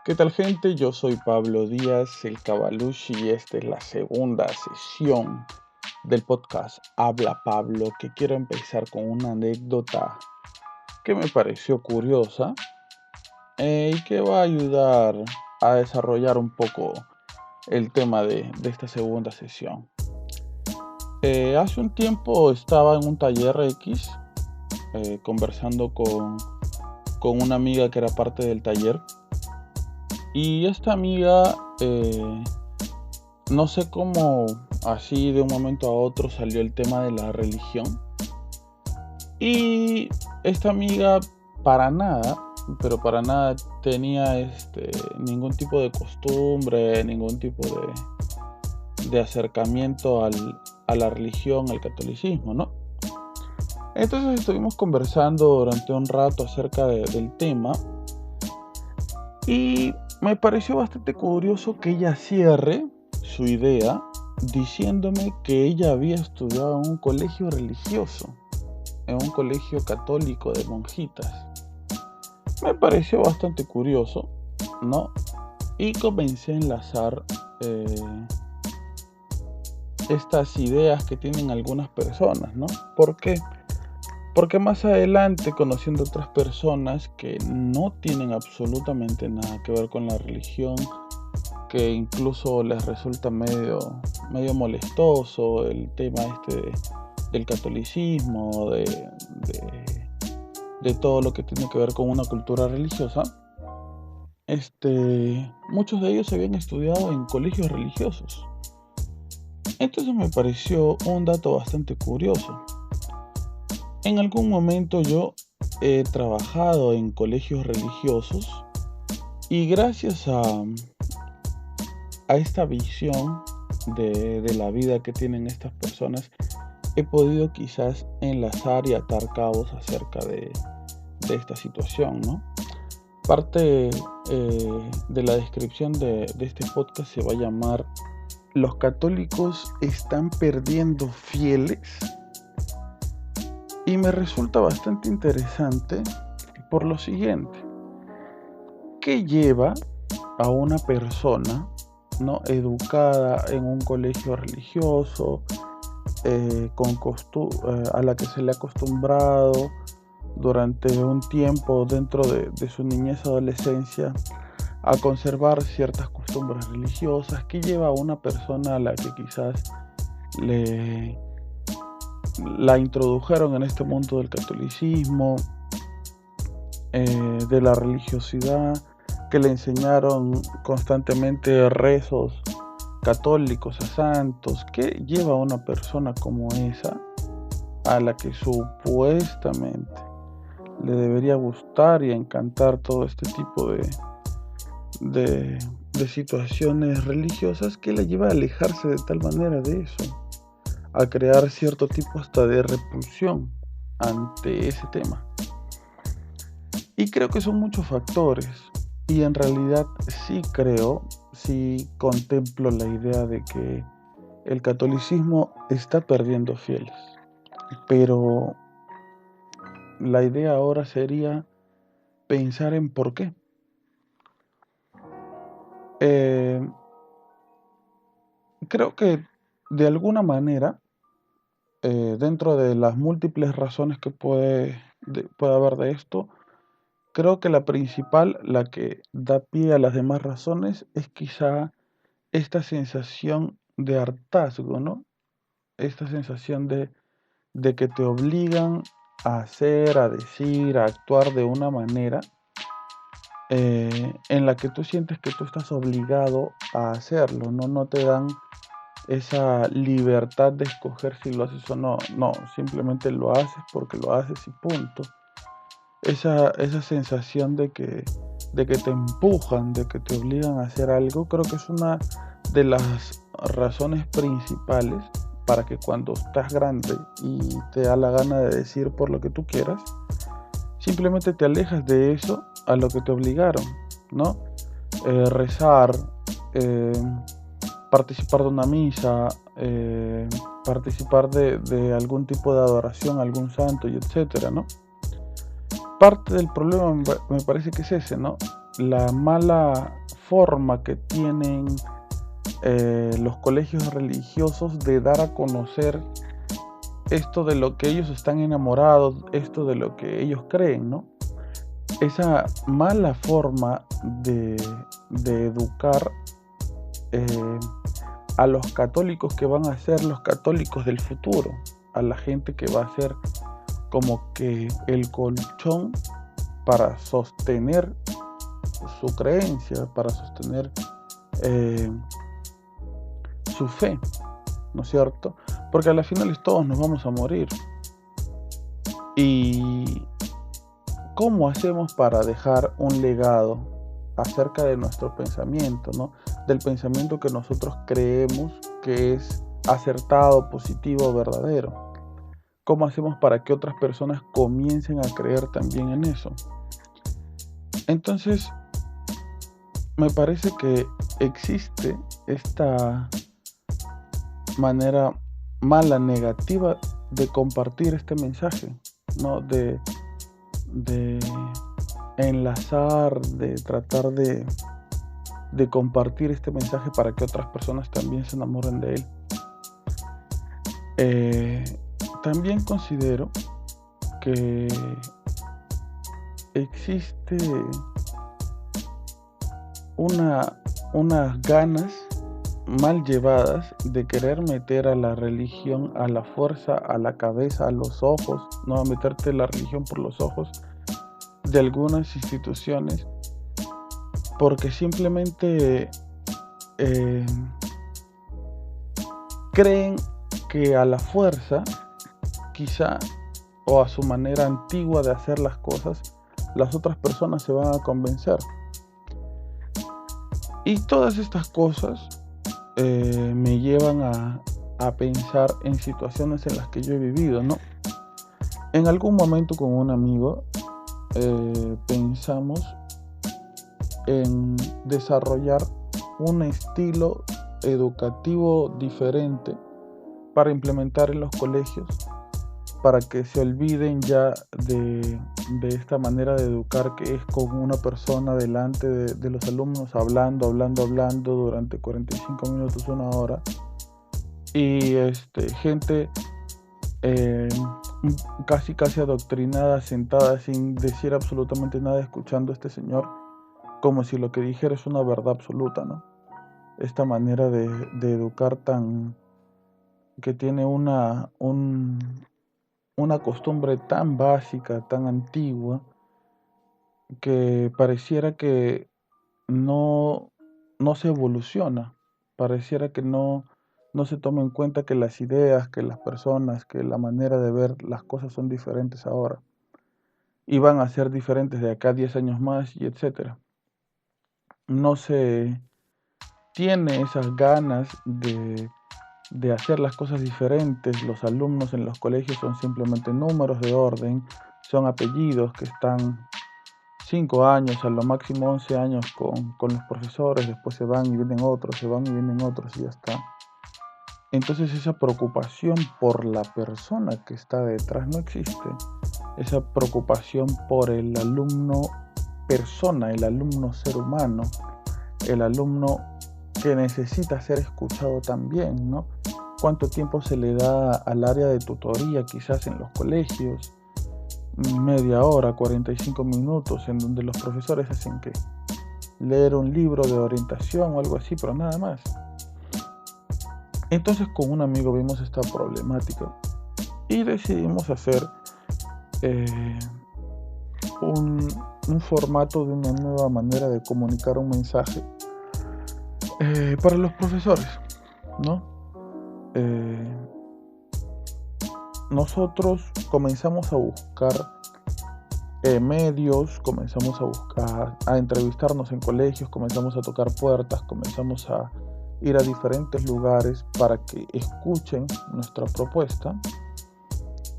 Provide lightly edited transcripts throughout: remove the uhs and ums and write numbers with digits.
¿Qué tal, gente? Yo soy Pablo Díaz, el Cavalucci, y esta es la segunda sesión del podcast Habla Pablo, que quiero empezar con una anécdota que me pareció curiosa y que va a ayudar a desarrollar un poco el tema de esta segunda sesión. Hace un tiempo estaba en un taller X conversando con una amiga que era parte del taller. Y esta amiga, no sé cómo así de un momento a otro salió el tema de la religión. Y esta amiga para nada, pero para nada tenía ningún tipo de costumbre, ningún tipo de acercamiento a la religión, al catolicismo, ¿no? Entonces estuvimos conversando durante un rato acerca del tema. Y me pareció bastante curioso que ella cierre su idea diciéndome que ella había estudiado en un colegio religioso, en un colegio católico de monjitas. Me pareció bastante curioso, ¿no? Y comencé a enlazar estas ideas que tienen algunas personas, ¿no? ¿Por qué? Porque más adelante, conociendo otras personas que no tienen absolutamente nada que ver con la religión, que incluso les resulta medio molestoso el tema del catolicismo, de todo lo que tiene que ver con una cultura religiosa, muchos de ellos habían estudiado en colegios religiosos. Entonces me pareció un dato bastante curioso. En algún momento yo he trabajado en colegios religiosos y gracias a esta visión de la vida que tienen estas personas, he podido quizás enlazar y atar cabos acerca de esta situación, ¿no? Parte de la descripción de este podcast se va a llamar "Los católicos están perdiendo fieles", y me resulta bastante interesante por lo siguiente: ¿qué lleva a una persona, ¿no?, educada en un colegio religioso, a la que se le ha acostumbrado durante un tiempo dentro de su niñez, adolescencia, a conservar ciertas costumbres religiosas? ¿Qué lleva a una persona a la que quizás la introdujeron en este mundo del catolicismo, de la religiosidad, que le enseñaron constantemente rezos católicos a santos? ¿Qué lleva a una persona como esa, a la que supuestamente le debería gustar y encantar todo este tipo de situaciones religiosas, que la lleva a alejarse de tal manera de eso, a crear cierto tipo hasta de repulsión ante ese tema? Y creo que son muchos factores, y en realidad sí contemplo la idea de que el catolicismo está perdiendo fieles. Pero la idea ahora sería pensar en por qué. Creo que de alguna manera, dentro de las múltiples razones que puede haber de esto, creo que la principal, la que da pie a las demás razones, es quizá esta sensación de hartazgo, ¿no? Esta sensación de que te obligan a hacer, a decir, a actuar de una manera en la que tú sientes que tú estás obligado a hacerlo, ¿no? No te dan esa libertad de escoger si lo haces o no. No, simplemente lo haces porque lo haces y punto. Esa sensación de que te empujan, de que te obligan a hacer algo, creo que es una de las razones principales para que cuando estás grande y te da la gana de decir por lo que tú quieras, simplemente te alejas de eso a lo que te obligaron, ¿no? Rezar, participar de una misa, participar de algún tipo de adoración a algún santo, y etcétera, ¿no? Parte del problema me parece que es ese, ¿no? la mala forma que tienen los colegios religiosos de dar a conocer esto de lo que ellos están enamorados, esto de lo que ellos creen, ¿no? Esa mala forma de educar a los católicos que van a ser los católicos del futuro, a la gente que va a ser como que el colchón para sostener su creencia, para sostener su fe, ¿no es cierto? Porque a la final todos nos vamos a morir. ¿Y cómo hacemos para dejar un legado acerca de nuestro pensamiento, ¿no? Del pensamiento que nosotros creemos que es acertado, positivo, verdadero? ¿Cómo hacemos para que otras personas comiencen a creer también en eso? Entonces, me parece que existe esta manera mala, negativa de compartir este mensaje, ¿no? De enlazar, de tratar de compartir este mensaje para que otras personas también se enamoren de él. También considero que existe unas ganas mal llevadas de querer meter a la religión a la fuerza, a la cabeza, a los ojos, no meterte la religión por los ojos de algunas instituciones, porque simplemente creen que a la fuerza, quizá, o a su manera antigua de hacer las cosas, las otras personas se van a convencer. Y todas estas cosas me llevan a pensar en situaciones en las que yo he vivido, ¿no? En algún momento con un amigo pensamos en desarrollar un estilo educativo diferente para implementar en los colegios, para que se olviden ya de esta manera de educar que es con una persona delante de los alumnos hablando durante 45 minutos, una hora, y gente casi adoctrinada, sentada sin decir absolutamente nada, escuchando a este señor como si lo que dijera es una verdad absoluta, ¿no? Esta manera de educar que tiene una costumbre tan básica, tan antigua, que pareciera que no se evoluciona, pareciera que no se toma en cuenta que las ideas, que las personas, que la manera de ver las cosas son diferentes ahora y van a ser diferentes de acá a 10 años más, y etcétera. No se tiene esas ganas de hacer las cosas diferentes. Los alumnos en los colegios son simplemente números de orden, son apellidos que están 5 años, a lo máximo 11 años con los profesores, después se van y vienen otros, se van y vienen otros y ya está. Entonces esa preocupación por la persona que está detrás no existe. Esa preocupación por el alumno persona, el alumno ser humano, el alumno que necesita ser escuchado también, ¿no? ¿Cuánto tiempo se le da al área de tutoría quizás en los colegios? Media hora, 45 minutos, en donde los profesores hacen que leer un libro de orientación o algo así, pero nada más. Entonces con un amigo vimos esta problemática y decidimos hacer un formato de una nueva manera de comunicar un mensaje para los profesores, ¿no? Nosotros comenzamos a buscar medios, comenzamos a entrevistarnos en colegios, comenzamos a tocar puertas, comenzamos a ir a diferentes lugares para que escuchen nuestra propuesta.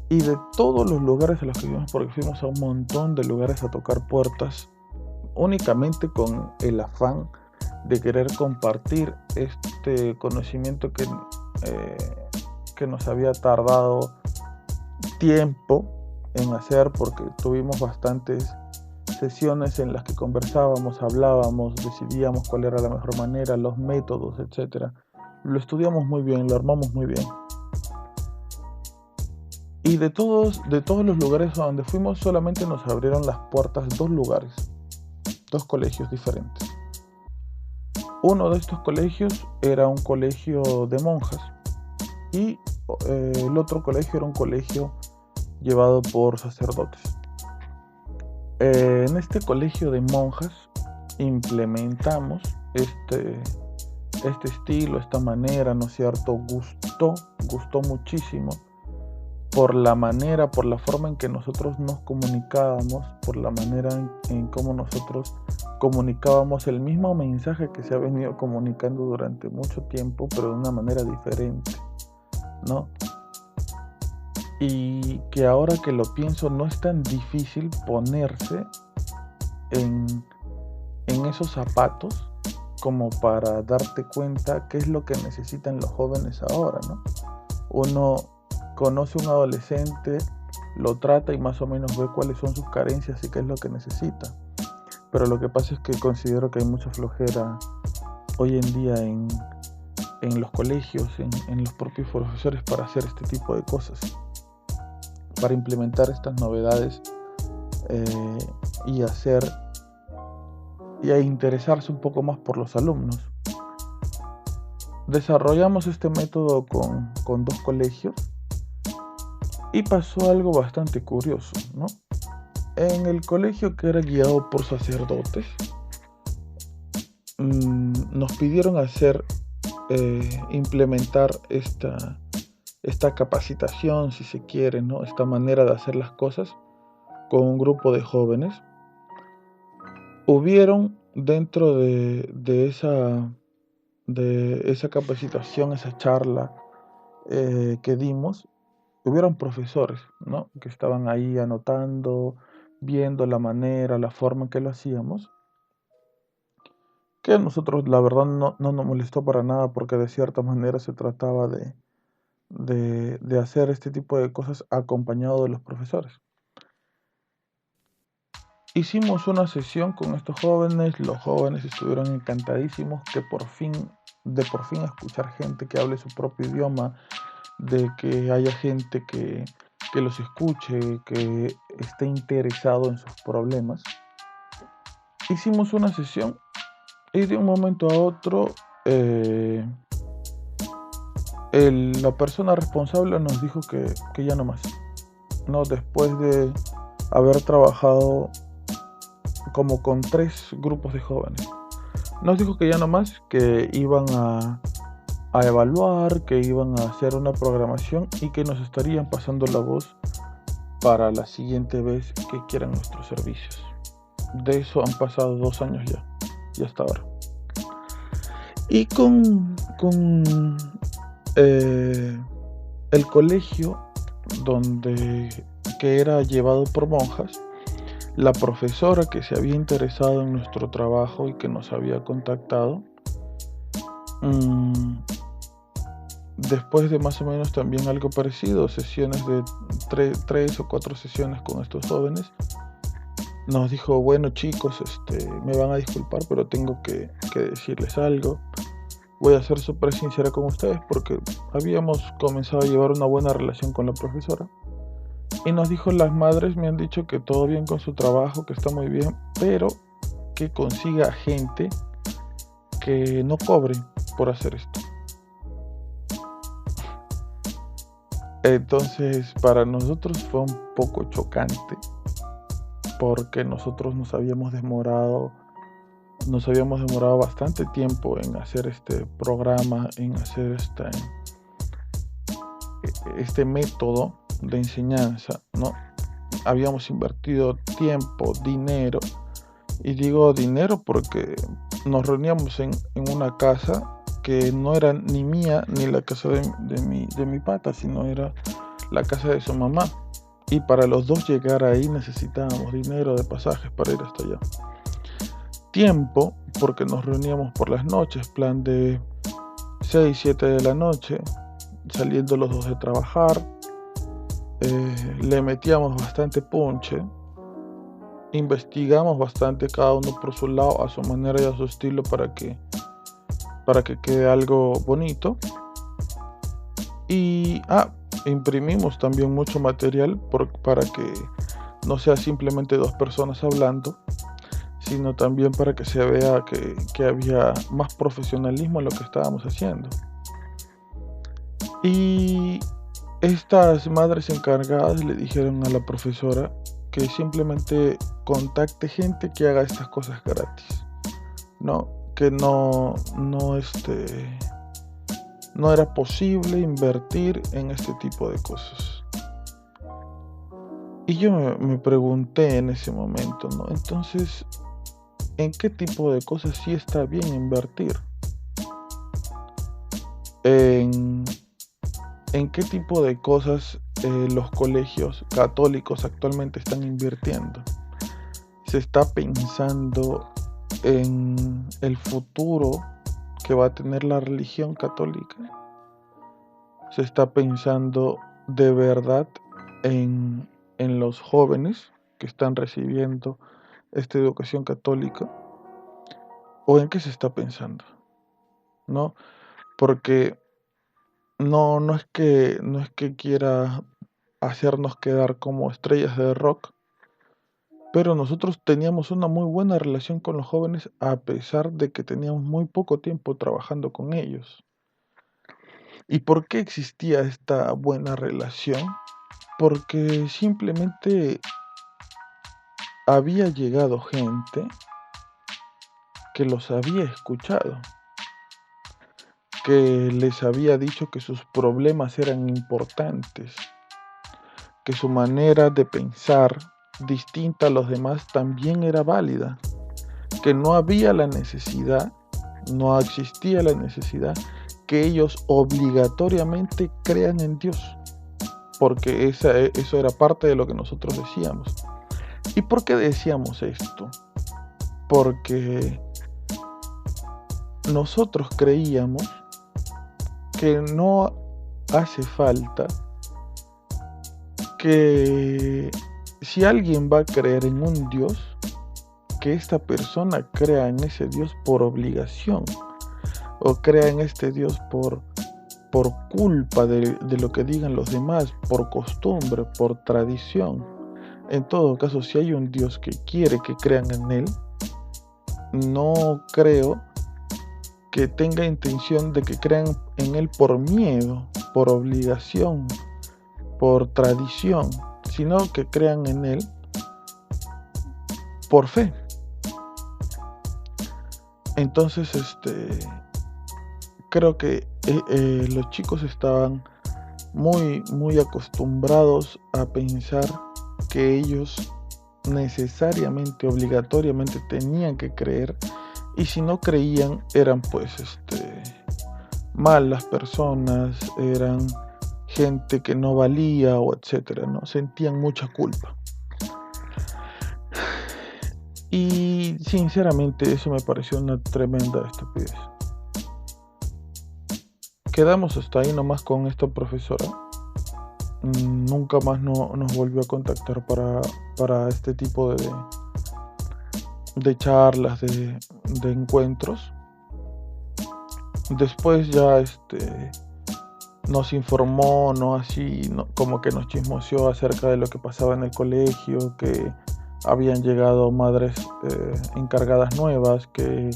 Y de todos los lugares a los que fuimos, porque fuimos a un montón de lugares a tocar puertas, únicamente con el afán de querer compartir este conocimiento que nos había tardado tiempo en hacer, porque tuvimos bastantes sesiones en las que conversábamos, hablábamos, decidíamos cuál era la mejor manera, los métodos, etc. Lo estudiamos muy bien, lo armamos muy bien. Y de todos los lugares a donde fuimos, solamente nos abrieron las puertas 2 lugares, 2 colegios diferentes. Uno de estos colegios era un colegio de monjas y el otro colegio era un colegio llevado por sacerdotes. En este colegio de monjas implementamos este estilo, esta manera, ¿no es cierto? Gustó muchísimo por la manera, por la forma en que nosotros nos comunicábamos, por la manera en cómo nosotros comunicábamos el mismo mensaje que se ha venido comunicando durante mucho tiempo, pero de una manera diferente, ¿no? Y que ahora que lo pienso, no es tan difícil ponerse en esos zapatos como para darte cuenta qué es lo que necesitan los jóvenes ahora, ¿no? Uno conoce a un adolescente, lo trata y más o menos ve cuáles son sus carencias y qué es lo que necesita. Pero lo que pasa es que considero que hay mucha flojera hoy en día en los colegios, en los propios profesores para hacer este tipo de cosas, para implementar estas novedades y a interesarse un poco más por los alumnos. Desarrollamos este método con 2 colegios y pasó algo bastante curioso, ¿no? En el colegio que era guiado por sacerdotes, nos pidieron implementar esta capacitación, si se quiere, ¿no? Esta manera de hacer las cosas con un grupo de jóvenes. Hubieron dentro de esa capacitación, esa charla que dimos, hubieron profesores, ¿no? Que estaban ahí anotando, viendo la manera, la forma en que lo hacíamos, que a nosotros la verdad no nos molestó para nada, porque de cierta manera se trataba de hacer este tipo de cosas acompañado de los profesores. Hicimos una sesión con estos jóvenes, los jóvenes estuvieron encantadísimos de por fin escuchar gente que hable su propio idioma, de que haya gente que los escuche, que esté interesado en sus problemas. Hicimos una sesión y de un momento a otro la persona responsable nos dijo que ya no más, ¿no? Después de haber trabajado como con 3 grupos de jóvenes, nos dijo que ya no más, que iban a evaluar, que iban a hacer una programación y que nos estarían pasando la voz para la siguiente vez que quieran nuestros servicios. De eso han pasado 2 años ya hasta ahora. Y con el colegio que era llevado por monjas, la profesora que se había interesado en nuestro trabajo y que nos había contactado, después de más o menos también algo parecido, sesiones de 3 o 4 sesiones con estos jóvenes, nos dijo: bueno chicos, me van a disculpar, pero tengo que decirles algo. Voy a ser súper sincera con ustedes, porque habíamos comenzado a llevar una buena relación con la profesora. Y nos dijo: las madres me han dicho que todo bien con su trabajo, que está muy bien, pero que consiga gente que no cobre por hacer esto. Entonces, para nosotros fue un poco chocante, porque nosotros nos habíamos demorado bastante tiempo en hacer este programa, en hacer este método de enseñanza, ¿no? Habíamos invertido tiempo, dinero, y digo dinero porque nos reuníamos en una casa que no era ni mía ni la casa de mi pata, sino era la casa de su mamá, y para los 2 llegar ahí necesitábamos dinero de pasajes para ir hasta allá. Tiempo, porque nos reuníamos por las noches, plan de 6, 7 de la noche, saliendo los 2 de trabajar. Le metíamos bastante punche investigamos bastante cada uno por su lado, a su manera y a su estilo para que quede algo bonito. Y imprimimos también mucho material para que no sea simplemente dos personas hablando, sino también para que se vea que había más profesionalismo en lo que estábamos haciendo. Y estas madres encargadas le dijeron a la profesora que simplemente contacte gente que haga estas cosas gratis, ¿no? Que no era posible invertir en este tipo de cosas. Y yo me pregunté en ese momento, ¿no? Entonces, ¿en qué tipo de cosas sí está bien invertir? ¿En qué tipo de cosas los colegios católicos actualmente están invirtiendo? Se está pensando en el futuro que va a tener la religión católica. Se está pensando de verdad en los jóvenes que están recibiendo esta educación católica, o en qué se está pensando, ¿no? Porque no es que quiera hacernos quedar como estrellas de rock, pero nosotros teníamos una muy buena relación con los jóvenes a pesar de que teníamos muy poco tiempo trabajando con ellos. ¿Y por qué existía esta buena relación? Porque simplemente había llegado gente que los había escuchado, que les había dicho que sus problemas eran importantes, que su manera de pensar distinta a los demás también era válida, que no existía la necesidad que ellos obligatoriamente crean en Dios, porque eso era parte de lo que nosotros decíamos. ¿Y por qué decíamos esto? Porque nosotros creíamos que no hace falta que si alguien va a creer en un Dios, que esta persona crea en ese Dios por obligación, o crea en este Dios por culpa de lo que digan los demás, por costumbre, por tradición. En todo caso, si hay un Dios que quiere que crean en Él, no creo que tenga intención de que crean en Él por miedo, por obligación, por tradición, sino que crean en Él por fe. Entonces, creo que los chicos estaban muy acostumbrados a pensar que ellos necesariamente, obligatoriamente tenían que creer, y si no creían eran malas personas, eran gente que no valía o etcétera, ¿no? Sentían mucha culpa. Y sinceramente eso me pareció una tremenda estupidez. Quedamos hasta ahí nomás con esta profesora. Nunca más nos volvió a contactar para este tipo de charlas, de encuentros. Después ya nos informó, ¿no? Así, ¿no? Como que nos chismoseó acerca de lo que pasaba en el colegio, que habían llegado madres encargadas nuevas, que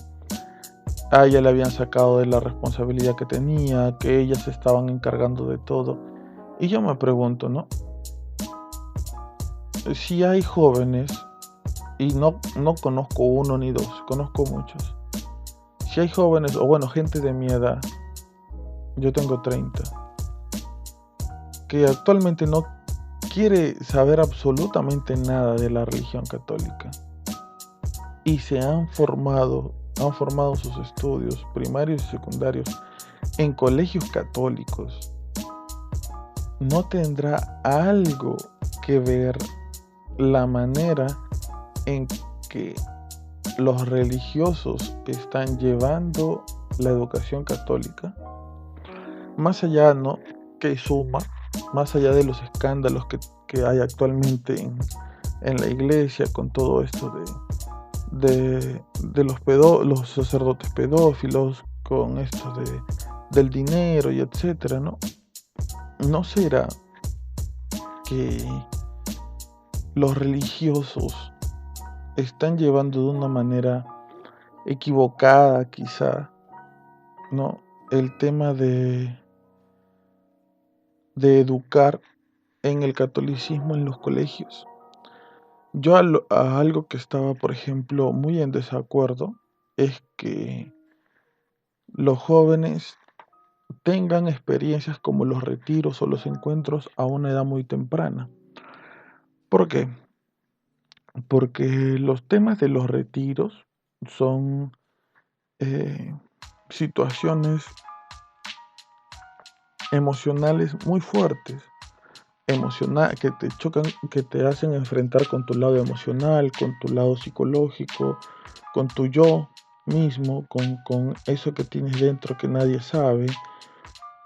a ella le habían sacado de la responsabilidad que tenía, que ellas se estaban encargando de todo. Y yo me pregunto, ¿no? Si hay jóvenes, y no conozco uno ni dos, conozco muchos. Si hay jóvenes, o bueno, gente de mi edad, yo tengo 30, que actualmente no quiere saber absolutamente nada de la religión católica, y se han formado sus estudios primarios y secundarios en colegios católicos, ¿no tendrá algo que ver la manera en que los religiosos están llevando la educación católica? Más allá, ¿no? Que suma, más allá de los escándalos que hay actualmente en la iglesia con todo esto de los sacerdotes pedófilos, con esto del dinero y etcétera, ¿no? ¿No será que los religiosos están llevando de una manera equivocada, quizá, ¿no? El tema de educar en el catolicismo en los colegios? Yo a algo que estaba, por ejemplo, muy en desacuerdo es que los jóvenes tengan experiencias como los retiros o los encuentros a una edad muy temprana. ¿Por qué? Porque los temas de los retiros son eh, situaciones emocionales muy fuertes, que te chocan, que te hacen enfrentar con tu lado emocional, con tu lado psicológico, con tu yo mismo, con eso que tienes dentro que nadie sabe.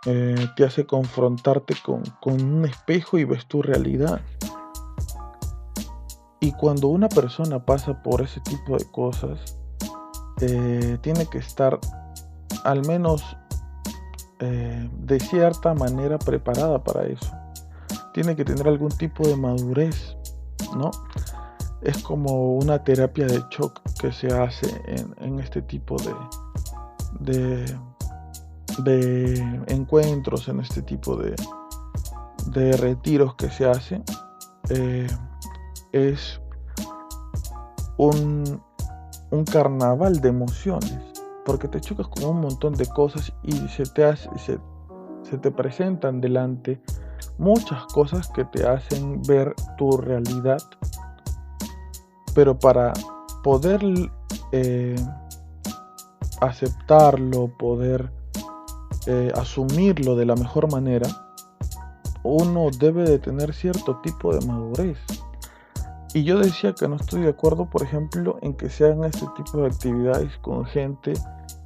Te hace confrontarte con un espejo y ves tu realidad. Y cuando una persona pasa por ese tipo de cosas, tiene que estar al menos de cierta manera preparada para eso. Tiene que tener algún tipo de madurez, ¿no? Es como una terapia de shock que se hace en este tipo de, de encuentros, en este tipo de retiros que se hacen. Eh, es un, un carnaval de emociones, porque te chocas con un montón de cosas y se te presentan delante muchas cosas que te hacen ver tu realidad, pero para poder eh, aceptarlo, poder asumirlo de la mejor manera, uno debe de tener cierto tipo de madurez. Y yo decía que no estoy de acuerdo, por ejemplo, en que se hagan este tipo de actividades con gente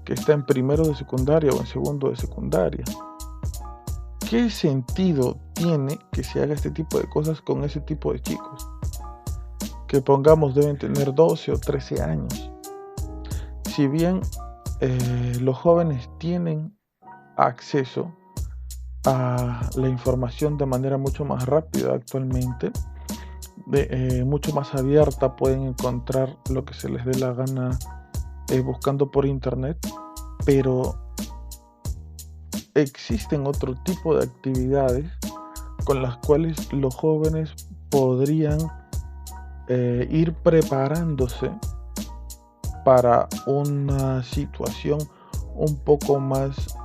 que está en primero de secundaria o en segundo de secundaria. ¿Qué sentido tiene que se haga este tipo de cosas con ese tipo de chicos? Que pongamos deben tener 12 o 13 años. Si bien los jóvenes tienen acceso a la información de manera mucho más rápida actualmente, mucho más abierta, pueden encontrar lo que se les dé la gana buscando por internet, pero existen otro tipo de actividades con las cuales los jóvenes podrían ir preparándose para una situación un poco más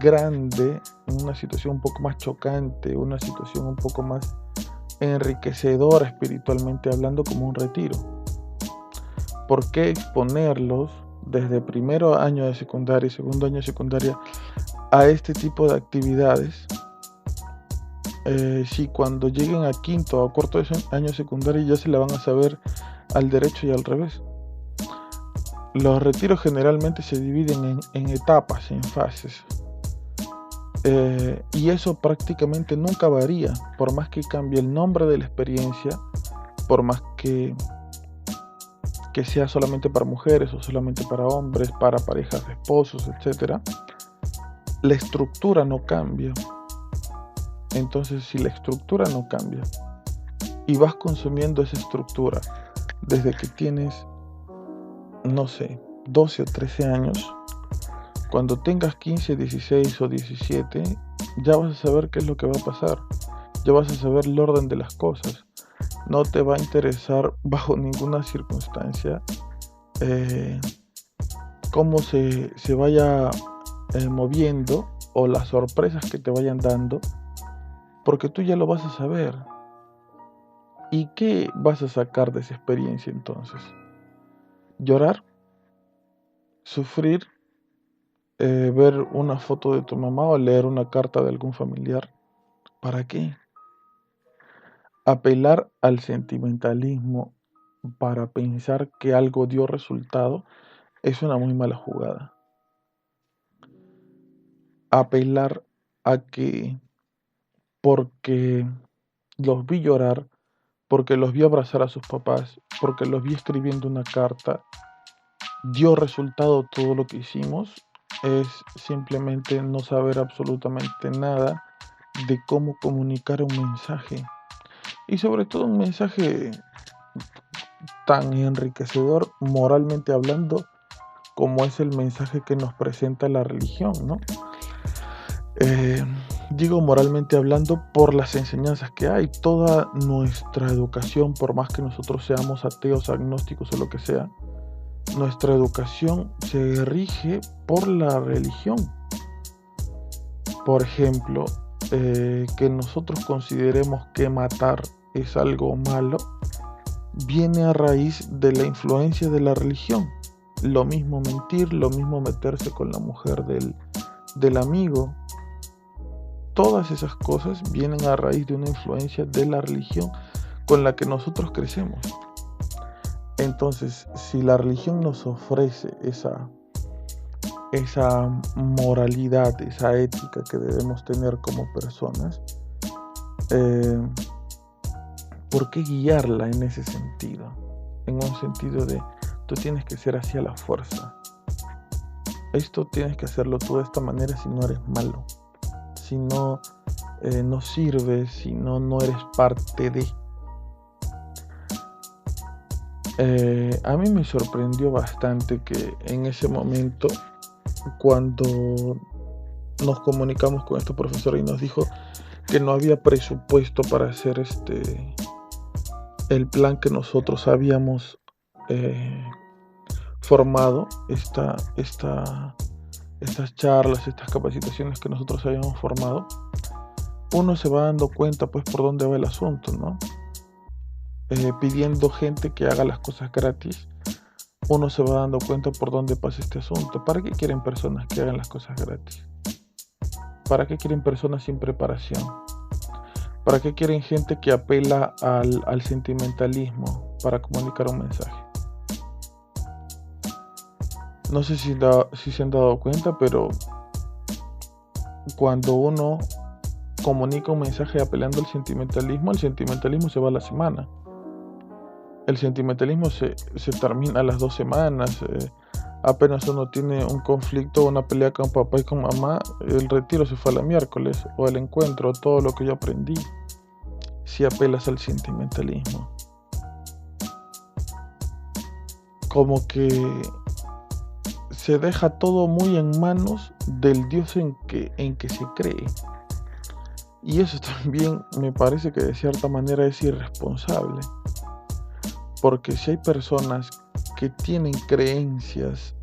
grande, una situación un poco más chocante, una situación un poco más enriquecedora espiritualmente hablando, como un retiro. ¿Por qué exponerlos desde primero año de secundaria y segundo año de secundaria a este tipo de actividades si cuando lleguen a quinto o cuarto año de secundaria ya se la van a saber al derecho y al revés? Los retiros generalmente se dividen en etapas, en fases. Y eso prácticamente nunca varía, por más que cambie el nombre de la experiencia, por más que sea solamente para mujeres o solamente para hombres, para parejas de esposos, etc. La estructura no cambia. Entonces, si la estructura no cambia y vas consumiendo esa estructura desde que tienes, no sé, 12 o 13 años, cuando tengas 15, 16 o 17, ya vas a saber qué es lo que va a pasar. Ya vas a saber el orden de las cosas. No te va a interesar bajo ninguna circunstancia eh, cómo se vaya moviendo o las sorpresas que te vayan dando, porque tú ya lo vas a saber. ¿Y qué vas a sacar de esa experiencia entonces? ¿Llorar? ¿Sufrir? ¿Ver una foto de tu mamá o leer una carta de algún familiar? ¿Para qué? Apelar al sentimentalismo para pensar que algo dio resultado es una muy mala jugada. Apelar a que porque los vi llorar, porque los vi abrazar a sus papás, porque los vi escribiendo una carta, dio resultado todo lo que hicimos, es simplemente no saber absolutamente nada de cómo comunicar un mensaje. Y sobre todo un mensaje tan enriquecedor moralmente hablando como es el mensaje que nos presenta la religión, ¿no? Eh, Digo moralmente hablando por las enseñanzas que hay. Toda nuestra educación, por más que nosotros seamos ateos, agnósticos o lo que sea, nuestra educación se rige por la religión. Por ejemplo, que nosotros consideremos que matar es algo malo, viene a raíz de la influencia de la religión. Lo mismo mentir, lo mismo meterse con la mujer del amigo. Todas esas cosas vienen a raíz de una influencia de la religión con la que nosotros crecemos. Entonces, si la religión nos ofrece esa moralidad, esa ética que debemos tener como personas, ¿por qué guiarla en ese sentido? En un sentido de, tú tienes que ser así a la fuerza. Esto tienes que hacerlo tú de esta manera si no eres malo. Si no, no sirves, si no, no eres parte de. A mí me sorprendió bastante que en ese momento, cuando nos comunicamos con este profesor y nos dijo que no había presupuesto para hacer el plan que nosotros habíamos formado, estas charlas, estas capacitaciones que nosotros habíamos formado, uno se va dando cuenta pues por dónde va el asunto, ¿no? Pidiendo gente que haga las cosas gratis, uno se va dando cuenta por dónde pasa este asunto. ¿Para qué quieren personas que hagan las cosas gratis? ¿Para qué quieren personas sin preparación? ¿Para qué quieren gente que apela al sentimentalismo para comunicar un mensaje? No sé si se han dado cuenta, pero cuando uno comunica un mensaje apelando al sentimentalismo, el sentimentalismo se va a la semana. El sentimentalismo se termina a las 2 semanas. Apenas uno tiene un conflicto, una pelea con papá y con mamá, el retiro se fue a la miércoles, o el encuentro, todo lo que yo aprendí, si apelas al sentimentalismo. Como que se deja todo muy en manos del Dios en que se cree. Y eso también me parece que de cierta manera es irresponsable. Porque si hay personas que tienen creencias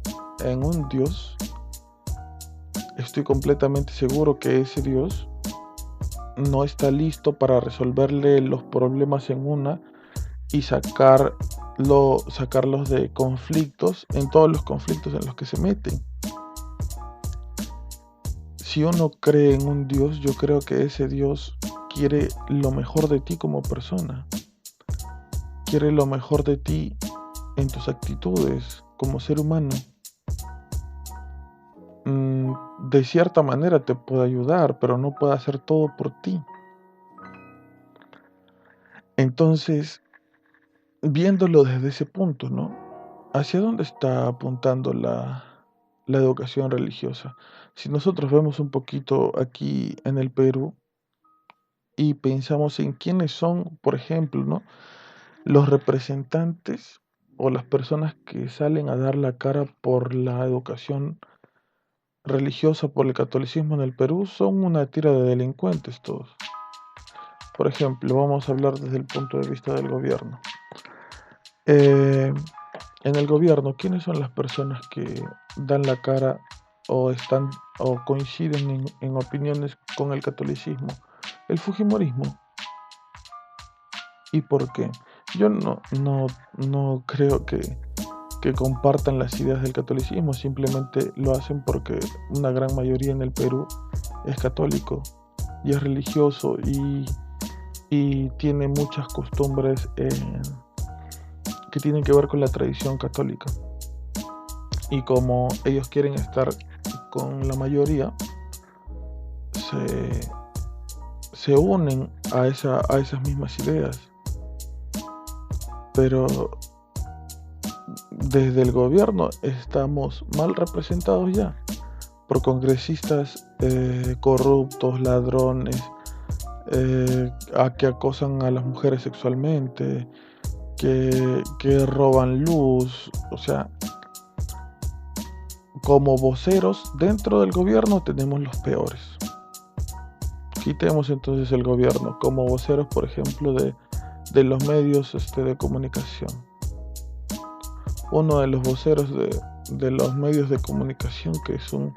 en un Dios, estoy completamente seguro que ese Dios no está listo para resolverle los problemas en una y sacarlos de conflictos, en todos los conflictos en los que se meten. Si uno cree en un Dios, yo creo que ese Dios quiere lo mejor de ti como persona. Quiere lo mejor de ti en tus actitudes como ser humano. De cierta manera te puede ayudar, pero no puede hacer todo por ti. Entonces, viéndolo desde ese punto, ¿no? ¿Hacia dónde está apuntando la educación religiosa? Si nosotros vemos un poquito aquí en el Perú y pensamos en quiénes son, por ejemplo, ¿no?, los representantes o las personas que salen a dar la cara por la educación religiosa, por el catolicismo en el Perú, son una tira de delincuentes todos. Por ejemplo, vamos a hablar desde el punto de vista del gobierno. En el gobierno, ¿quiénes son las personas que dan la cara o están o coinciden en opiniones con el catolicismo? El fujimorismo. ¿Y por qué? Yo no creo que compartan las ideas del catolicismo, simplemente lo hacen porque una gran mayoría en el Perú es católico y es religioso y tiene muchas costumbres que tienen que ver con la tradición católica. Y como ellos quieren estar con la mayoría, se unen a esas mismas ideas. pero desde el gobierno estamos mal representados ya por congresistas corruptos, ladrones, que acosan a las mujeres sexualmente, que roban luz. O sea, como voceros dentro del gobierno tenemos los peores. Quitemos entonces el gobierno como voceros, por ejemplo, de los medios de comunicación. Uno de los voceros de los medios de comunicación, que es un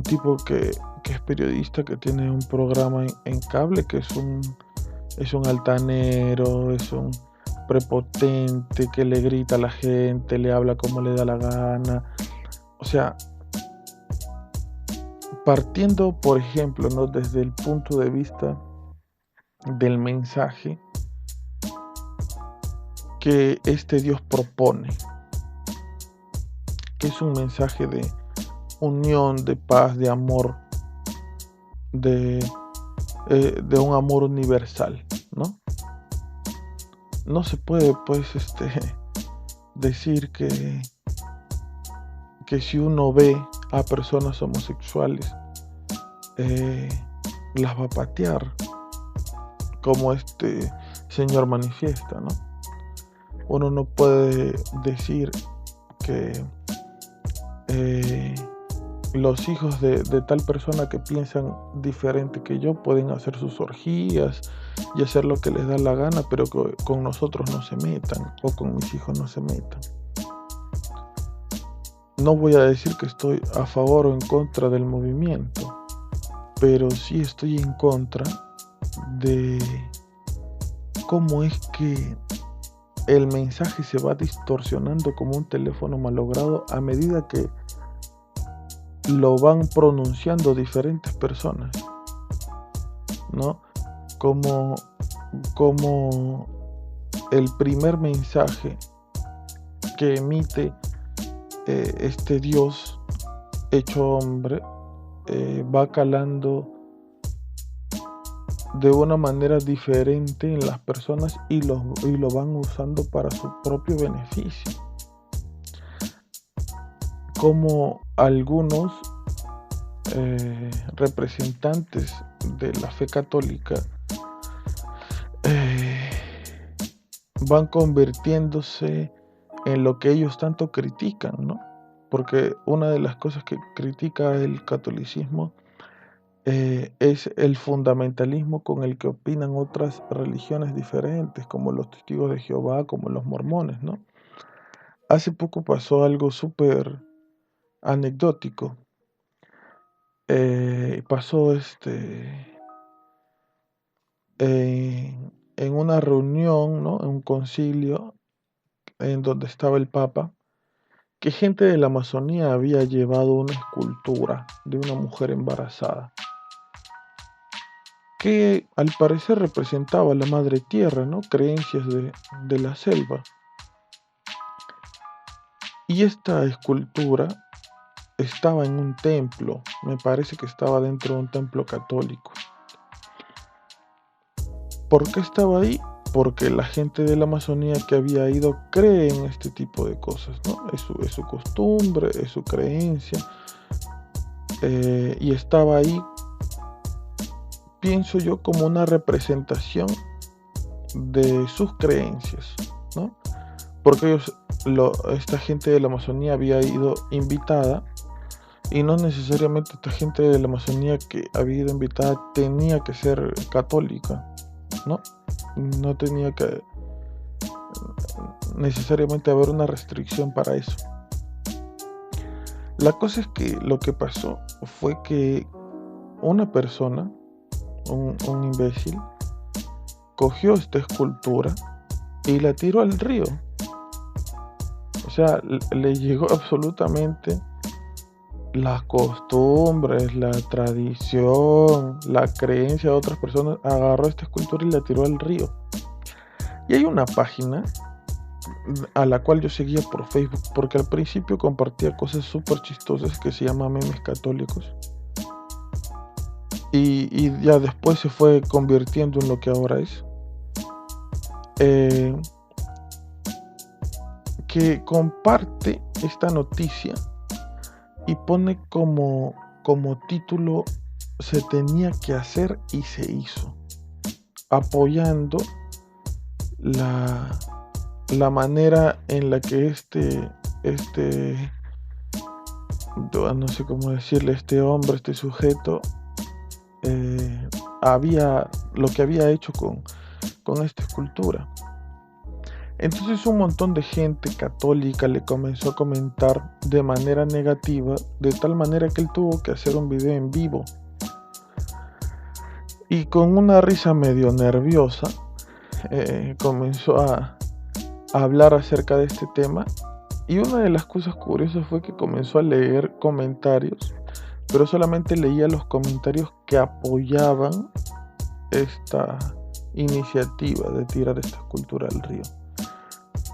tipo que es periodista, que tiene un programa en cable, que es un altanero, es un prepotente, que le grita a la gente, le habla como le da la gana. O sea, partiendo, por ejemplo, ¿no?, desde el punto de vista del mensaje que este Dios propone, que es un mensaje de unión, de paz, de amor, de un amor universal, ¿no? No se puede, pues, decir que si uno ve a personas homosexuales, las va a patear, como este señor manifiesta, ¿no? Uno no puede decir que los hijos de tal persona que piensan diferente que yo pueden hacer sus orgías y hacer lo que les da la gana, pero que con nosotros no se metan, o con mis hijos no se metan. No voy a decir que estoy a favor o en contra del movimiento, pero sí estoy en contra de cómo es que el mensaje se va distorsionando como un teléfono malogrado a medida que lo van pronunciando diferentes personas, ¿no? Como el primer mensaje que emite este Dios hecho hombre va calando de una manera diferente en las personas y lo van usando para su propio beneficio. Como algunos representantes de la fe católica van convirtiéndose en lo que ellos tanto critican, ¿no? Porque una de las cosas que critica el catolicismo es el fundamentalismo con el que opinan otras religiones diferentes, como los testigos de Jehová, como los mormones, ¿no? Hace poco pasó algo súper anecdótico. Pasó en una reunión, ¿no?, en un concilio en donde estaba el Papa, que gente de la Amazonía había llevado una escultura de una mujer embarazada, que al parecer representaba a la madre tierra, ¿no?, creencias de la selva. Y esta escultura estaba en un templo, me parece que estaba dentro de un templo católico. ¿Por qué estaba ahí? Porque la gente de la Amazonía que había ido cree en este tipo de cosas, ¿no? Es su costumbre, es su creencia, y estaba ahí, pienso yo, como una representación de sus creencias, ¿no? Porque esta gente de la Amazonía había ido invitada, y no necesariamente esta gente de la Amazonía que había ido invitada tenía que ser católica, ¿no? No tenía que necesariamente haber una restricción para eso. La cosa es que lo que pasó fue que una persona, un imbécil, cogió esta escultura y la tiró al río. O sea, le llegó absolutamente las costumbres, la tradición, la creencia de otras personas, agarró esta escultura y la tiró al río. Y hay una página a la cual yo seguía por Facebook, porque al principio compartía cosas súper chistosas, que se llama Memes Católicos, y ya después se fue convirtiendo en lo que ahora es. que comparte esta noticia y pone como título: se tenía que hacer y se hizo, apoyando la manera en la que no sé cómo decirle, este hombre, este sujeto, lo que había hecho con esta escultura. Entonces un montón de gente católica le comenzó a comentar de manera negativa, de tal manera que él tuvo que hacer un video en vivo. Y con una risa medio nerviosa, comenzó a hablar acerca de este tema. Y una de las cosas curiosas fue que comenzó a leer comentarios, pero solamente leía los comentarios que apoyaban esta iniciativa de tirar esta escultura al río.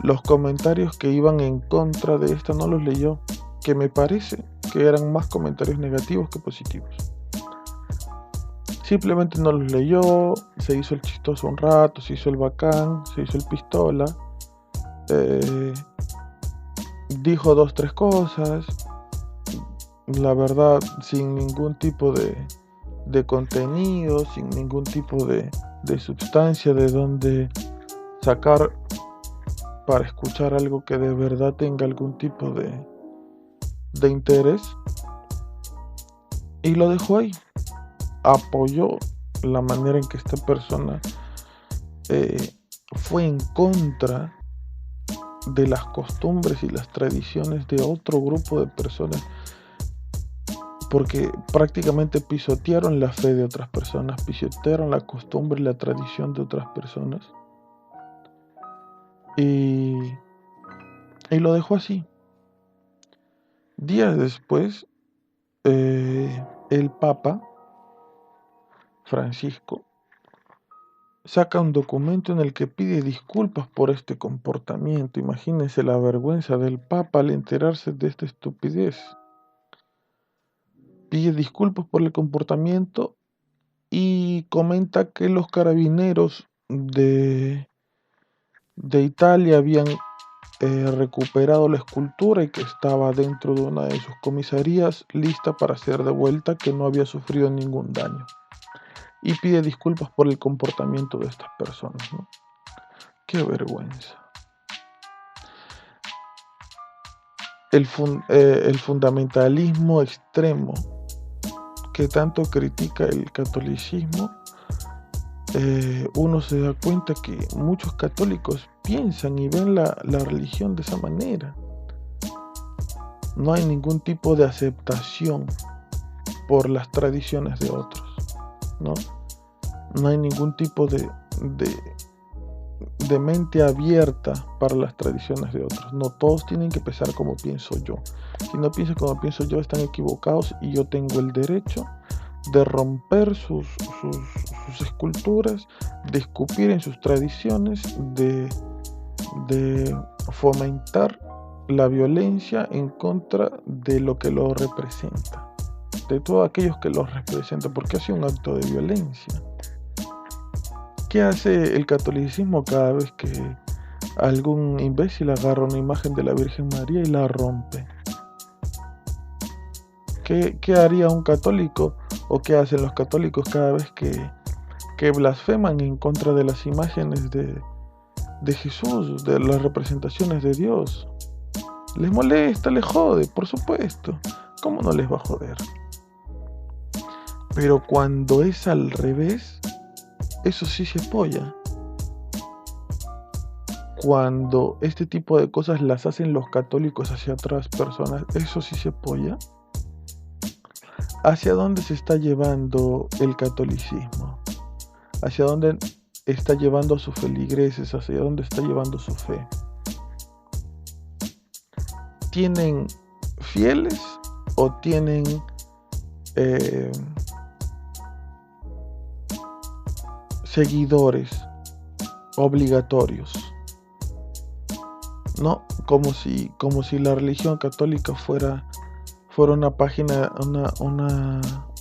Los comentarios que iban en contra de esta no los leyó, que me parece que eran más comentarios negativos que positivos. Simplemente no los leyó, se hizo el chistoso un rato, se hizo el bacán, se hizo el pistola, dijo 2-3 cosas, la verdad sin ningún tipo de contenido, sin ningún tipo de sustancia de donde sacar para escuchar algo que de verdad tenga algún tipo de interés, y lo dejó ahí. Apoyó la manera en que esta persona fue en contra de las costumbres y las tradiciones de otro grupo de personas, porque prácticamente pisotearon la fe de otras personas, pisotearon la costumbre y la tradición de otras personas, y lo dejó así. Días después, el Papa Francisco saca un documento en el que pide disculpas por este comportamiento. Imagínense la vergüenza del Papa al enterarse de esta estupidez. Pide disculpas por el comportamiento y comenta que los carabineros de Italia habían recuperado la escultura y que estaba dentro de una de sus comisarías lista para ser devuelta, que no había sufrido ningún daño. Y pide disculpas por el comportamiento de estas personas, ¿no? ¡Qué vergüenza! El fundamentalismo extremo que tanto critica el catolicismo, uno se da cuenta que muchos católicos piensan y ven la religión de esa manera. No hay ningún tipo de aceptación por las tradiciones de otros, ¿no? No hay ningún tipo de mente abierta para las tradiciones de otros. No todos tienen que pensar como pienso yo. Si no piensan como pienso yo, están equivocados, y yo tengo el derecho de romper sus esculturas, de escupir en sus tradiciones, de fomentar la violencia en contra de lo que lo representa, de todos aquellos que lo representan, porque hace un acto de violencia. ¿Qué hace el catolicismo cada vez que algún imbécil agarra una imagen de la Virgen María y la rompe? ¿Qué haría un católico, o qué hacen los católicos cada vez que blasfeman en contra de las imágenes de Jesús, de las representaciones de Dios? Les molesta, les jode, por supuesto. ¿Cómo no les va a joder? Pero cuando es al revés, eso sí se apoya. Cuando este tipo de cosas las hacen los católicos hacia otras personas, eso sí se apoya. ¿Hacia dónde se está llevando el catolicismo? ¿Hacia dónde está llevando a sus feligreses? ¿Hacia dónde está llevando su fe? ¿Tienen fieles o tienen seguidores obligatorios? No, como si la religión católica fuera una página,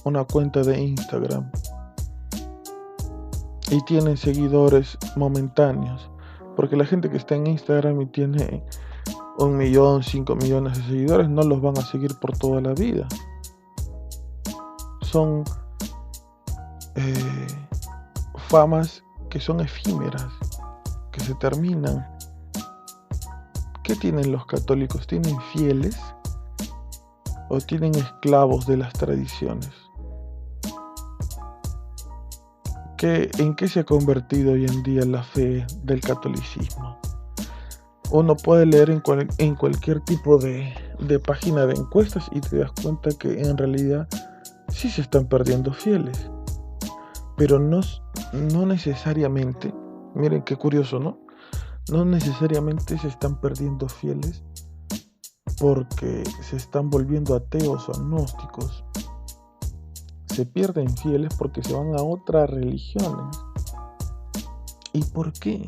una cuenta de Instagram, y tienen seguidores momentáneos, porque la gente que está en Instagram y tiene 1 millón, 5 millones de seguidores no los van a seguir por toda la vida. Son famas que son efímeras, que se terminan. ¿Qué tienen los católicos? ¿Tienen fieles o tienen esclavos de las tradiciones? ¿En qué se ha convertido hoy en día la fe del catolicismo? Uno puede leer en cualquier tipo de página de encuestas y te das cuenta que en realidad sí se están perdiendo fieles, pero no necesariamente, miren qué curioso, ¿no? No necesariamente se están perdiendo fieles porque se están volviendo ateos o agnósticos. Se pierden fieles porque se van a otras religiones. ¿Y por qué?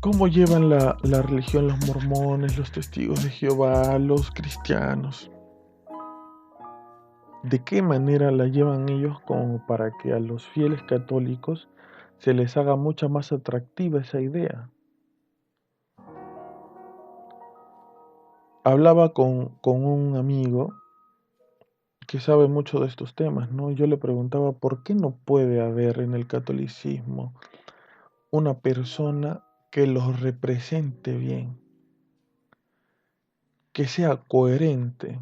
¿Cómo llevan la religión los mormones, los testigos de Jehová, los cristianos? ¿De qué manera la llevan ellos como para que a los fieles católicos se les haga mucha más atractiva esa idea? Hablaba con un amigo que sabe mucho de estos temas, ¿no? Yo le preguntaba por qué no puede haber en el catolicismo una persona que los represente bien, que sea coherente,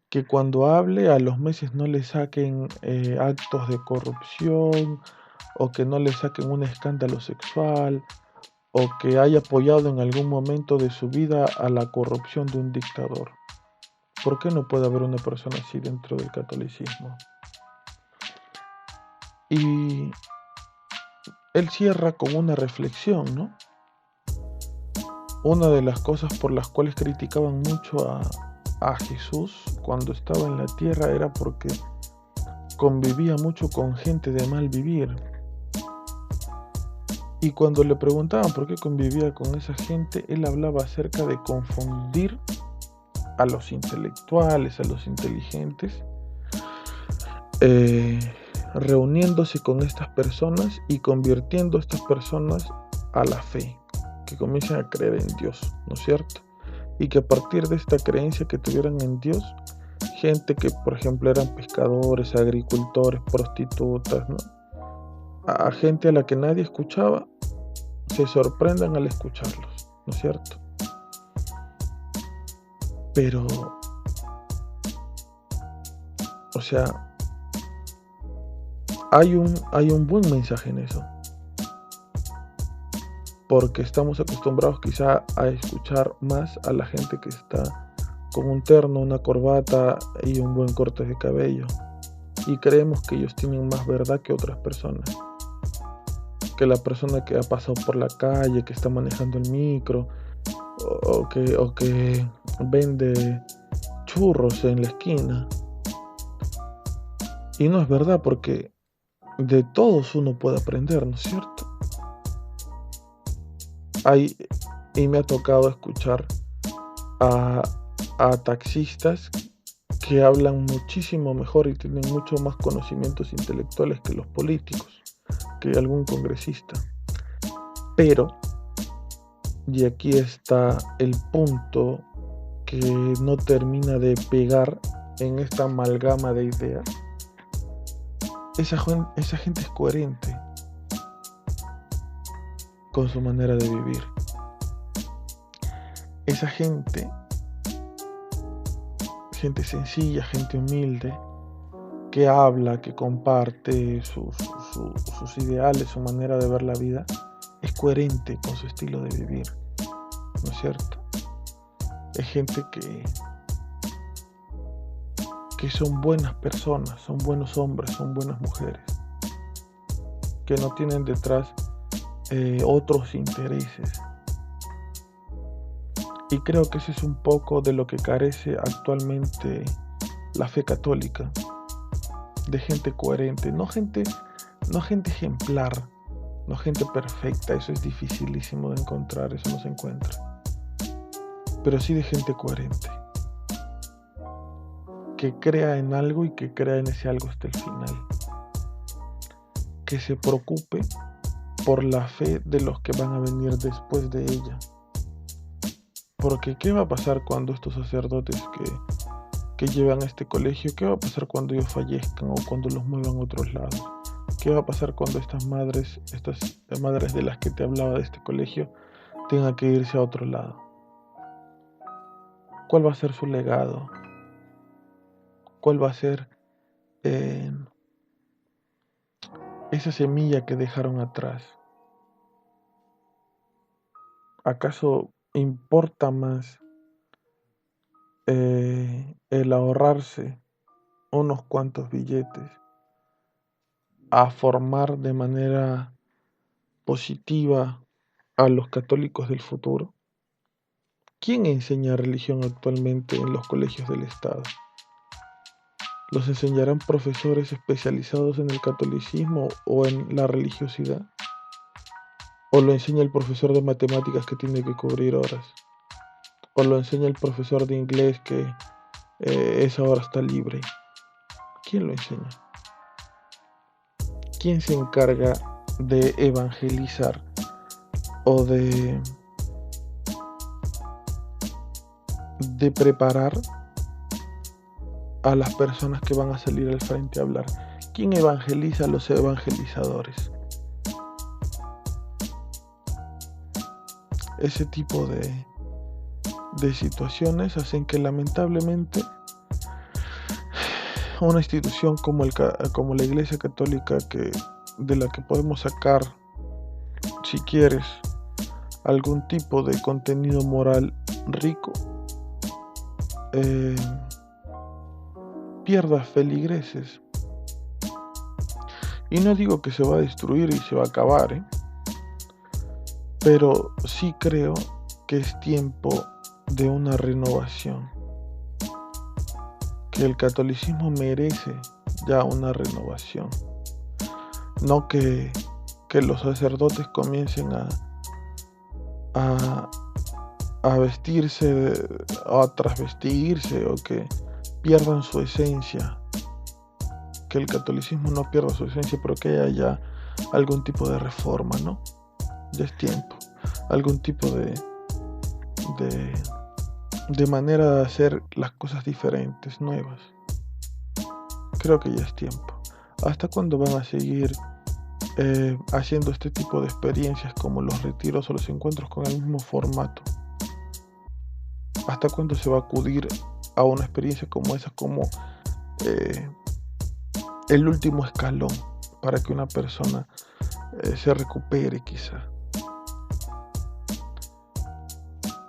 que cuando hable a los meses no le saquen actos de corrupción o que no le saquen un escándalo sexual o que haya apoyado en algún momento de su vida a la corrupción de un dictador. ¿Por qué no puede haber una persona así dentro del catolicismo? Y él cierra con una reflexión, ¿no? Una de las cosas por las cuales criticaban mucho a Jesús cuando estaba en la tierra era porque convivía mucho con gente de mal vivir. Y cuando le preguntaban por qué convivía con esa gente, él hablaba acerca de confundir a los intelectuales, a los inteligentes, reuniéndose con estas personas y convirtiendo a estas personas a la fe, que comiencen a creer en Dios, ¿no es cierto? Y que a partir de esta creencia que tuvieran en Dios, gente que por ejemplo eran pescadores, agricultores, prostitutas, ¿no? A gente a la que nadie escuchaba, se sorprendan al escucharlos, ¿no es cierto? Pero, o sea, hay un buen mensaje en eso, porque estamos acostumbrados quizá a escuchar más a la gente que está con un terno, una corbata y un buen corte de cabello, y creemos que ellos tienen más verdad que otras personas, que la persona que ha pasado por la calle, que está manejando el micro, o que vende churros en la esquina. Y no es verdad, porque de todos uno puede aprender, ¿no es cierto? Y me ha tocado escuchar a taxistas que hablan muchísimo mejor y tienen mucho más conocimientos intelectuales que los políticos, que algún congresista. Pero, y aquí está el punto que no termina de pegar en esta amalgama de ideas, esa gente es coherente con su manera de vivir. Esa gente sencilla, gente humilde, que habla, que comparte sus ideales, su manera de ver la vida, es coherente con su estilo de vivir, ¿no es cierto? Es gente que son buenas personas, son buenos hombres, son buenas mujeres, que no tienen detrás otros intereses. Y creo que ese es un poco de lo que carece actualmente la fe católica, de gente coherente, no gente ejemplar, no gente perfecta, eso es dificilísimo de encontrar, eso no se encuentra, pero sí de gente coherente, que crea en algo y que crea en ese algo hasta el final, que se preocupe por la fe de los que van a venir después de ella, Porque ¿qué va a pasar cuando estos sacerdotes que llevan a este colegio, qué va a pasar cuando ellos fallezcan o cuando los muevan a otros lados? ¿Qué va a pasar cuando estas madres de las que te hablaba de este colegio, tengan que irse a otro lado? ¿Cuál va a ser su legado? ¿Cuál va a ser eh, esa semilla que dejaron atrás? ¿Acaso importa más el ahorrarse unos cuantos billetes a formar de manera positiva a los católicos del futuro? ¿Quién enseña religión actualmente en los colegios del Estado? ¿Los enseñarán profesores especializados en el catolicismo o en la religiosidad? ¿O lo enseña el profesor de matemáticas que tiene que cubrir horas? ¿O lo enseña el profesor de inglés que esa hora está libre? ¿Quién lo enseña? ¿Quién se encarga de evangelizar o de preparar a las personas que van a salir al frente a hablar? ¿Quién evangeliza a los evangelizadores? Ese tipo de situaciones hacen que lamentablemente una institución como la Iglesia Católica, de la que podemos sacar, si quieres, algún tipo de contenido moral rico, pierda feligreses. Y no digo que se va a destruir y se va a acabar, pero sí creo que es tiempo de una renovación, que el catolicismo merece ya una renovación, no que los sacerdotes comiencen a vestirse o a trasvestirse, o que pierdan su esencia, que el catolicismo no pierda su esencia, pero que haya ya algún tipo de reforma, ¿no? Ya es tiempo, algún tipo de manera de hacer las cosas diferentes, nuevas. Creo que ya es tiempo. ¿Hasta cuándo van a seguir haciendo este tipo de experiencias como los retiros o los encuentros con el mismo formato? ¿Hasta cuándo se va a acudir a una experiencia como esa como el último escalón para que una persona se recupere quizá?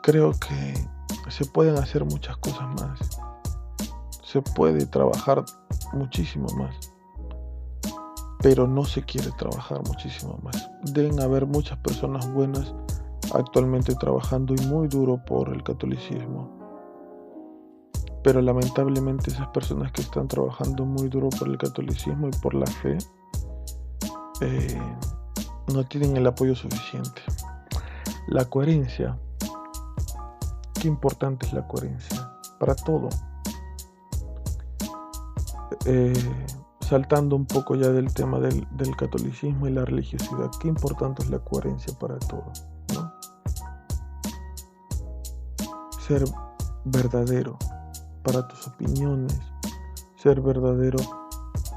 Creo que se pueden hacer muchas cosas más. Se puede trabajar muchísimo más, pero no se quiere trabajar muchísimo más. Deben haber muchas personas buenas actualmente trabajando y muy duro por el catolicismo, pero lamentablemente esas personas que están trabajando muy duro por el catolicismo y por la fe no tienen el apoyo suficiente. La coherencia, qué importante es la coherencia para todo. Saltando un poco ya del tema del catolicismo y la religiosidad, qué importante es la coherencia para todo, ¿no? Ser verdadero para tus opiniones, ser verdadero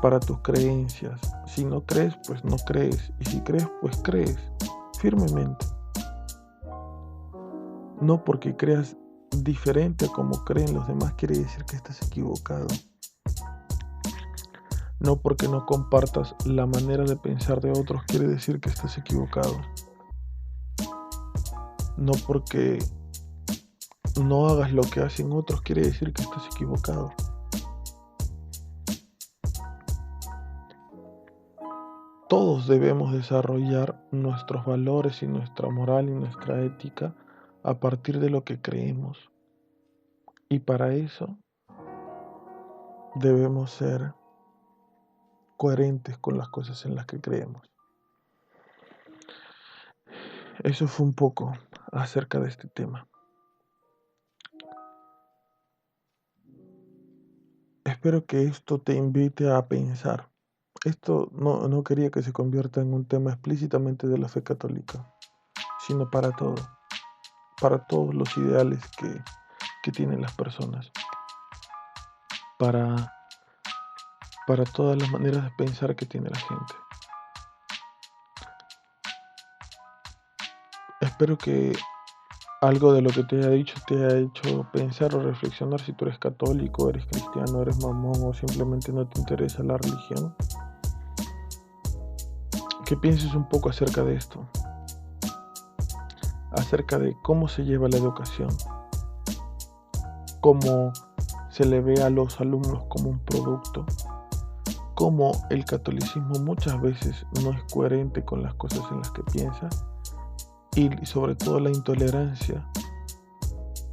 para tus creencias. Si no crees, pues no crees, y si crees, pues crees firmemente. No porque creas diferente a como creen los demás quiere decir que estás equivocado. No porque no compartas la manera de pensar de otros quiere decir que estás equivocado. No porque no hagas lo que hacen otros quiere decir que estás equivocado. Todos debemos desarrollar nuestros valores y nuestra moral y nuestra ética a partir de lo que creemos. Y para eso debemos ser coherentes con las cosas en las que creemos. Eso fue un poco acerca de este tema. Espero que esto te invite a pensar. Esto no quería que se convierta en un tema explícitamente de la fe católica, sino para todo. para todos los ideales que tienen las personas, para, para todas las maneras de pensar que tiene la gente. Espero que algo de lo que te haya dicho te haya hecho pensar o reflexionar si tú eres católico, eres cristiano, eres mamón o simplemente no te interesa la religión. Que pienses un poco acerca de esto, acerca de cómo se lleva la educación, cómo se le ve a los alumnos como un producto, cómo el catolicismo muchas veces no es coherente con las cosas en las que piensa y sobre todo la intolerancia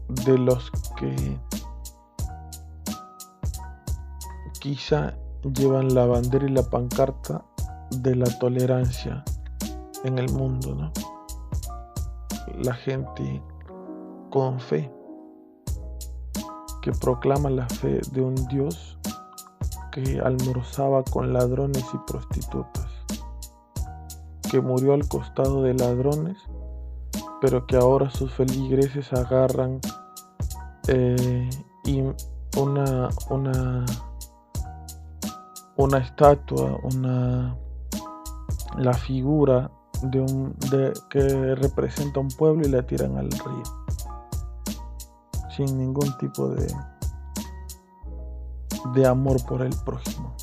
de los que quizá llevan la bandera y la pancarta de la tolerancia en el mundo, ¿no? La gente con fe, que proclama la fe de un Dios que almorzaba con ladrones y prostitutas, que murió al costado de ladrones, pero que ahora sus feligreses agarran y una estatua, la figura que representa un pueblo y la tiran al río, sin ningún tipo de amor por el prójimo.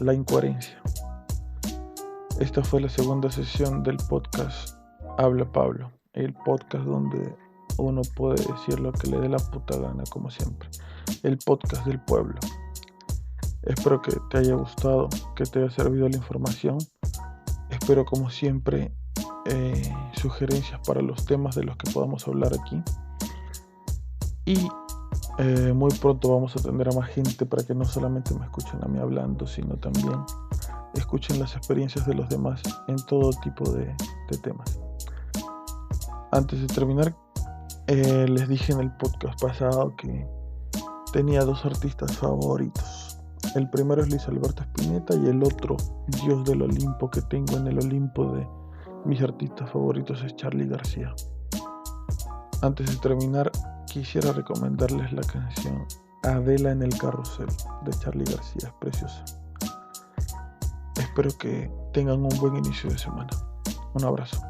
La incoherencia. Esta fue la segunda sesión del podcast Habla Pablo, el podcast donde uno puede decir lo que le dé la puta gana, como siempre. El podcast del pueblo. Espero que te haya gustado, que te haya servido la información. Espero, como siempre, sugerencias para los temas de los que podamos hablar aquí. Y muy pronto vamos a tener a más gente para que no solamente me escuchen a mí hablando, sino también escuchen las experiencias de los demás en todo tipo de temas. Antes de terminar, les dije en el podcast pasado que tenía dos artistas favoritos. El primero es Luis Alberto Spinetta y el otro dios del Olimpo que tengo en el Olimpo de mis artistas favoritos es Charly García. Antes de terminar, quisiera recomendarles la canción Adela en el carrusel de Charly García, es preciosa. Espero que tengan un buen inicio de semana. Un abrazo.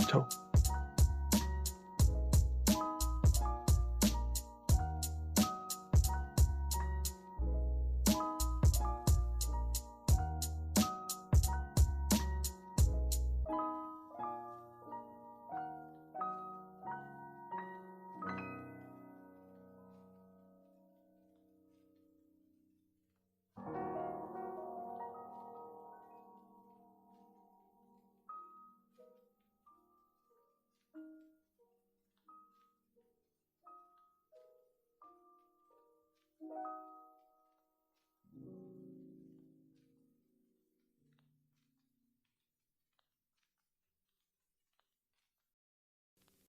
Chao.